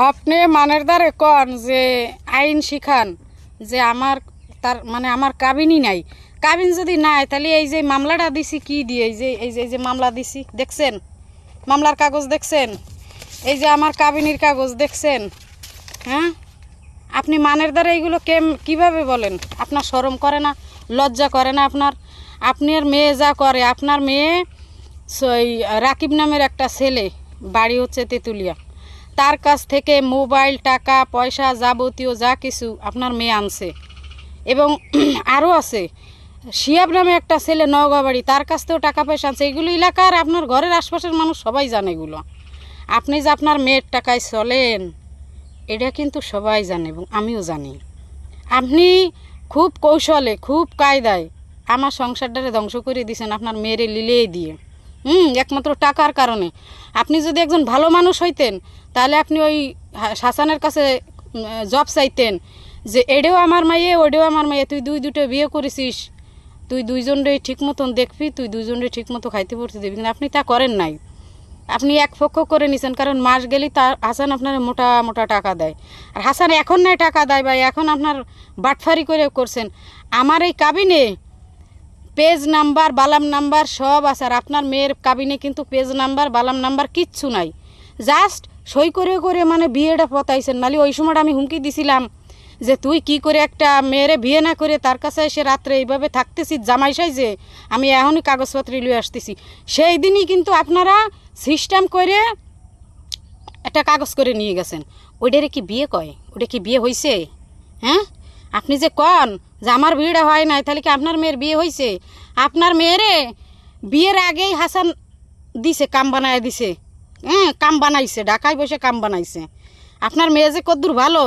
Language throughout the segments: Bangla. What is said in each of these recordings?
আপনি মানের দ্বারে কন যে আইন শিখান যে আমার তার মানে আমার কাবিনই নাই। কাবিন যদি নাই তাহলে এই যে মামলাটা দিছি কি দিয়ে, এই যে মামলা দিছি দেখছেন, মামলার কাগজ দেখছেন, এই যে আমার কাবিনীর কাগজ দেখছেন। হ্যাঁ, আপনি মানের দ্বারা এইগুলো কিভাবে বলেন? আপনার শরম করে না, লজ্জা করে না আপনার? আপনার মেয়ে যা করে, আপনার মেয়ে রাকিব নামের একটা ছেলে, বাড়ি হচ্ছে তেঁতুলিয়া, তার কাছ থেকে মোবাইল, টাকা পয়সা যাবতীয় যা কিছু আপনার মেয়ে আনছে। এবং আরও আছে শিয়াব নামে একটা ছেলে নওগাঁ বাড়ি, তার কাছ থেকেও টাকা পয়সা আনছে। এগুলো এলাকার আপনার ঘরের আশপাশের মানুষ সবাই জানে এগুলো। আপনি যে আপনার মেয়ের টাকায় চলেন এটা কিন্তু সবাই জানে এবং আমিও জানি। আপনি খুব কৌশলে, খুব কায়দায় আমার সংসারটারে ধ্বংস করে দিয়েছেন আপনার মেয়েরে লিলেই দিয়ে। একমাত্র টাকার কারণে। আপনি যদি একজন ভালো মানুষ হইতেন তাহলে আপনি ওই হাসানের কাছে জব চাইতেন যে এটাও আমার মাইয়ে, ওটাও আমার মাইয়ে, তুই দুটো বিয়ে করেছিস, তুই দুইজনরে ঠিক মতন দেখবি, তুই দুইজনরে ঠিক মতো খাইতে পড়তে দেবি। কিন্তু আপনি তা করেন নাই। আপনি এক পক্ষ করে নিছেন, কারণ মাস গেলেই তার হাসান আপনার মোটা মোটা টাকা দেয়। আর হাসান এখন নাই টাকা দেয় ভাই, এখন আপনার বাটফারি করে করছেন। আমার এই কাবিনে পেজ নাম্বার, বালাম নাম্বার সব আছে, আর আপনার মেয়ের কাবিনে কিন্তু পেজ নাম্বার, বালাম নাম্বার কিচ্ছু নাই। জাস্ট সই করে করে মানে বিয়েটা পতাইছেন। নালি ওই সময়টা আমি হুমকি দিছিলাম যে তুই কি করে একটা মেয়েরে বিয়ে না করে তার কাছে এসে রাত্রে এইভাবে থাকতেছি জামাই সাইজে, আমি এখনই কাগজপত্র লিয়ে আসতেছি। সেই দিনই কিন্তু আপনারা সিস্টেম করে একটা কাগজ করে নিয়ে গেছেন। ওইটারে কি বিয়ে কয়? ওটা কি বিয়ে হয়েছে? হ্যাঁ, আপনি যে কন যে আমার বিয়েটা হয় নাই, তাহলে কি আপনার মেয়ের বিয়ে হয়েছে? আপনার মেয়েরে বিয়ের আগেই হাসান দিছে, কাম বানায় দিছে। হ্যাঁ, কাম বানাইছে, ঢাকায় বসে কাম বানাইছে। আপনার মেয়ে যে কদ্দূর ভালো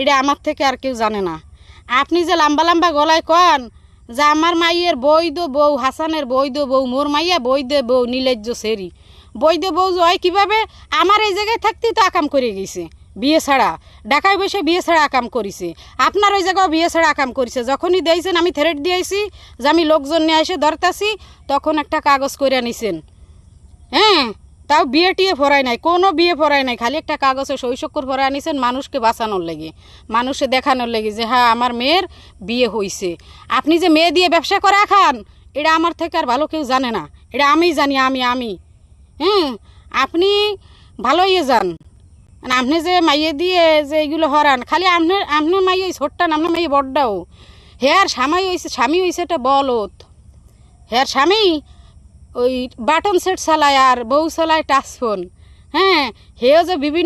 এটা আমার থেকে আর কেউ জানে না। আপনি যে লম্বা লম্বা গলায় কন যে আমার মাইয়ের বৈধ বউ, হাসানের বৈধ বউ, মোর মাইয়া বৈধ বউ, নীলজ্জ সেরি বৈধ বউ হয় কীভাবে? আমার এই জায়গায় থাকতেই তো আকাম করে গেছে বিয়ে ছাড়া, ঢাকায় বসে বিয়ে ছাড়া আকাম করেছে। আপনার ওই জায়গায় বিয়ে ছাড়া আকাম করেছে। যখনই দিয়েছেন আমি থ্রেট দিয়েছি যে আমি লোকজন নিয়ে এসে ধরতাছি, তখন একটা কাগজ করে নিছেন। হ্যাঁ, তাও বিয়ে টিয়ে ফরায় নাই, কোনো বিয়ে ফরায় নাই, খালি একটা কাগজে শৈশক্কর ফরায় নিছেন মানুষকে বাঁচানোর লেগে, মানুষে দেখানোর লেগে যে হ্যাঁ আমার মেয়ের বিয়ে হয়েছে। আপনি যে মেয়ে দিয়ে ব্যবসা করে খান এটা আমার থেকে আর ভালো কেউ জানে না, এটা আমি জানি। আমি আপনি ভালো ইয়ে যান। আপনি যে মাইয়ে দিয়ে যে এইগুলো হরান, খালি আপনার মাইয়ে ছোট্টান, আপনার মাইয়ে বড্ডাও। হেয়ার স্বামী হয়েছে একটা বলত। হেয়ার স্বামী ওই বাটন সেট চালায় আর বউ চালায় টাচ ফোন। হ্যাঁ, হেও যে বিভিন্ন